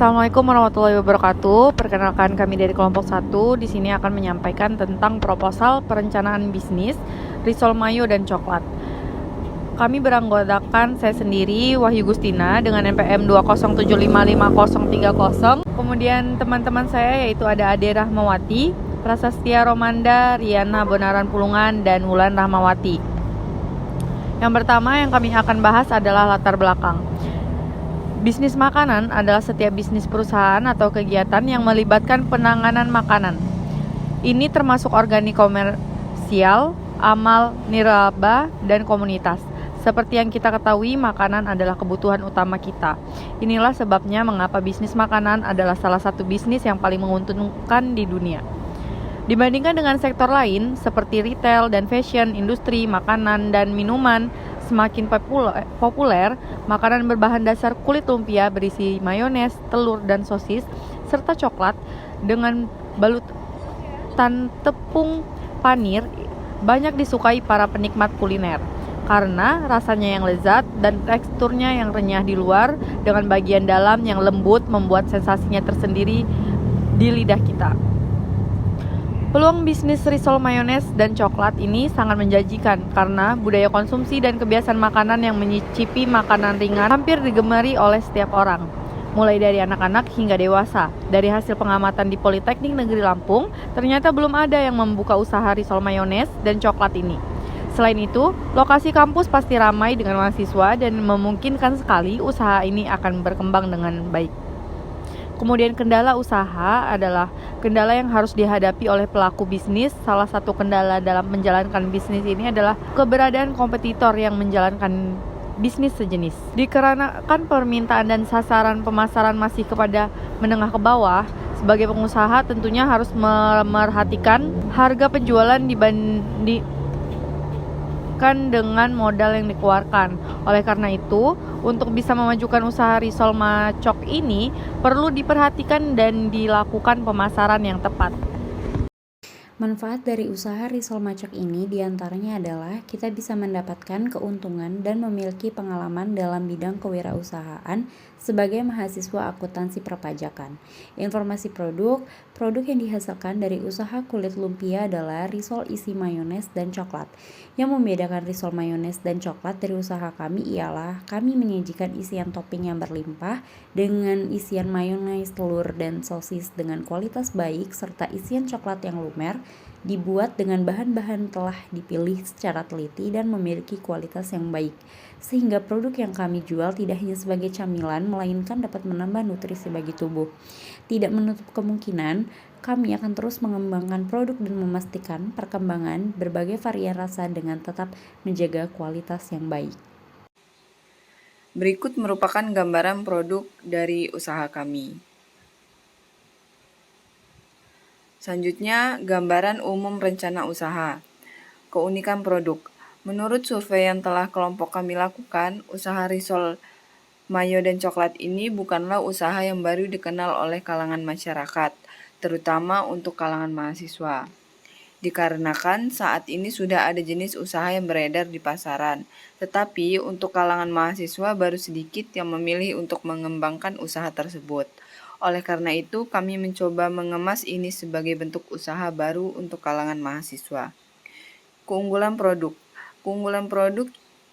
Assalamualaikum warahmatullahi wabarakatuh. Perkenalkan, kami dari kelompok 1 di sini akan menyampaikan tentang proposal perencanaan bisnis risol mayo dan coklat. Kami beranggotakan saya sendiri, Wahyu Gustina, dengan NPM 207555030. Kemudian teman-teman saya yaitu ada Ade Rahmawati, Prasastia Romanda, Riana Bonaran Pulungan, dan Wulan Rahmawati. Yang pertama yang kami akan bahas adalah latar belakang. Bisnis makanan adalah setiap bisnis perusahaan atau kegiatan yang melibatkan penanganan makanan. Ini termasuk organik komersial, amal, niraba, dan komunitas. Seperti yang kita ketahui, makanan adalah kebutuhan utama kita. Inilah sebabnya mengapa bisnis makanan adalah salah satu bisnis yang paling menguntungkan di dunia. Dibandingkan dengan sektor lain seperti retail dan fashion, industri makanan dan minuman semakin populer, makanan berbahan dasar kulit lumpia berisi mayones, telur dan sosis, serta coklat dengan balutan tepung panir banyak disukai para penikmat kuliner karena rasanya yang lezat dan teksturnya yang renyah di luar dengan bagian dalam yang lembut membuat sensasinya tersendiri di lidah kita. Peluang bisnis risol mayones dan coklat ini sangat menjanjikan karena budaya konsumsi dan kebiasaan makanan yang menyicipi makanan ringan hampir digemari oleh setiap orang, mulai dari anak-anak hingga dewasa. Dari hasil pengamatan di Politeknik Negeri Lampung, ternyata belum ada yang membuka usaha risol mayones dan coklat ini. Selain itu, lokasi kampus pasti ramai dengan mahasiswa dan memungkinkan sekali usaha ini akan berkembang dengan baik. Kemudian kendala usaha adalah kendala yang harus dihadapi oleh pelaku bisnis. Salah satu kendala dalam menjalankan bisnis ini adalah keberadaan kompetitor yang menjalankan bisnis sejenis. Dikarenakan permintaan dan sasaran pemasaran masih kepada menengah ke bawah, sebagai pengusaha tentunya harus memerhatikan harga penjualan dibandingkan dengan modal yang dikeluarkan. Oleh karena itu, untuk bisa memajukan usaha risol macok ini perlu diperhatikan dan dilakukan pemasaran yang tepat. Manfaat dari usaha risol macok ini diantaranya adalah kita bisa mendapatkan keuntungan dan memiliki pengalaman dalam bidang kewirausahaan sebagai mahasiswa akuntansi perpajakan. Informasi produk yang dihasilkan dari usaha kulit lumpia adalah risol isi mayones dan coklat. Yang membedakan risol mayones dan coklat dari usaha kami ialah kami menyajikan isian topping yang berlimpah dengan isian mayones, telur, dan sosis dengan kualitas baik serta isian coklat yang lumer, dibuat dengan bahan-bahan telah dipilih secara teliti dan memiliki kualitas yang baik, sehingga produk yang kami jual tidak hanya sebagai camilan, melainkan dapat menambah nutrisi bagi tubuh. Tidak menutup kemungkinan, kami akan terus mengembangkan produk dan memastikan perkembangan berbagai varian rasa dengan tetap menjaga kualitas yang baik. Berikut merupakan gambaran produk dari usaha kami. Selanjutnya, gambaran umum rencana usaha. Keunikan produk. Menurut survei yang telah kelompok kami lakukan, usaha risol mayo dan coklat ini bukanlah usaha yang baru dikenal oleh kalangan masyarakat, terutama untuk kalangan mahasiswa. Dikarenakan saat ini sudah ada jenis usaha yang beredar di pasaran, tetapi untuk kalangan mahasiswa baru sedikit yang memilih untuk mengembangkan usaha tersebut. Oleh karena itu, kami mencoba mengemas ini sebagai bentuk usaha baru untuk kalangan mahasiswa. Keunggulan produk. Keunggulan produk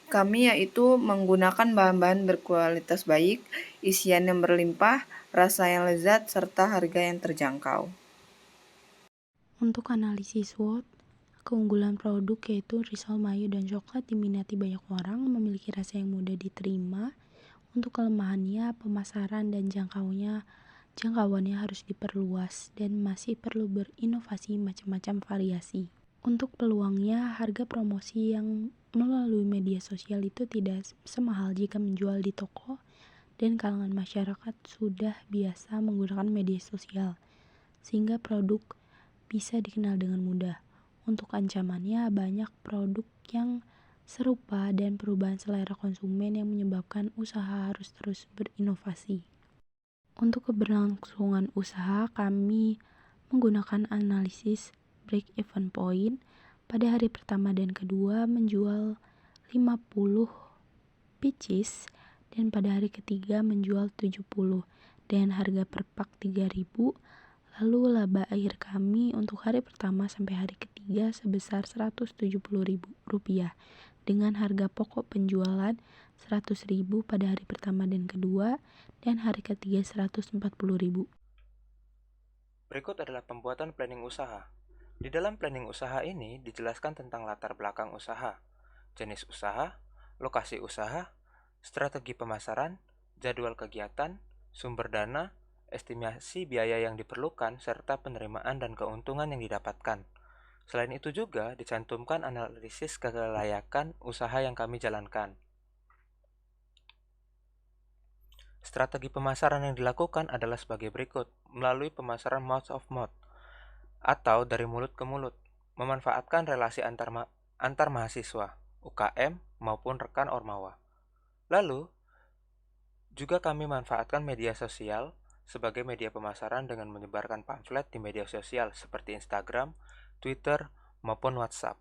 kami yaitu menggunakan bahan-bahan berkualitas baik, isian yang berlimpah, rasa yang lezat, serta harga yang terjangkau. Untuk analisis SWOT, keunggulan produk yaitu risol mayo dan coklat diminati banyak orang, memiliki rasa yang mudah diterima. Untuk kelemahannya, pemasaran dan jangkauannya harus diperluas dan masih perlu berinovasi macam-macam variasi. Untuk peluangnya, harga promosi yang melalui media sosial itu tidak semahal jika menjual di toko, dan kalangan masyarakat sudah biasa menggunakan media sosial, sehingga produk bisa dikenal dengan mudah. Untuk ancamannya, banyak produk yang serupa dan perubahan selera konsumen yang menyebabkan usaha harus terus berinovasi. Untuk keberlangsungan usaha, kami menggunakan analisis break-even point. Pada hari pertama dan kedua menjual 50 pieces dan pada hari ketiga menjual 70. dengan harga per pak 3.000. Lalu laba akhir kami untuk hari pertama sampai hari ketiga sebesar Rp170.000 dengan harga pokok penjualan Rp100.000 pada hari pertama dan kedua, dan hari ketiga Rp140.000. Berikut adalah pembuatan planning usaha. Di dalam planning usaha ini dijelaskan tentang latar belakang usaha, jenis usaha, lokasi usaha, strategi pemasaran, jadwal kegiatan, sumber dana, estimasi biaya yang diperlukan, serta penerimaan dan keuntungan yang didapatkan. Selain itu juga dicantumkan analisis kelayakan usaha yang kami jalankan. Strategi pemasaran yang dilakukan adalah sebagai berikut, melalui pemasaran mouth of mouth, atau dari mulut ke mulut, memanfaatkan relasi antar mahasiswa, UKM, maupun rekan Ormawa. Lalu, juga kami manfaatkan media sosial sebagai media pemasaran dengan menyebarkan pamflet di media sosial seperti Instagram, Twitter, maupun WhatsApp.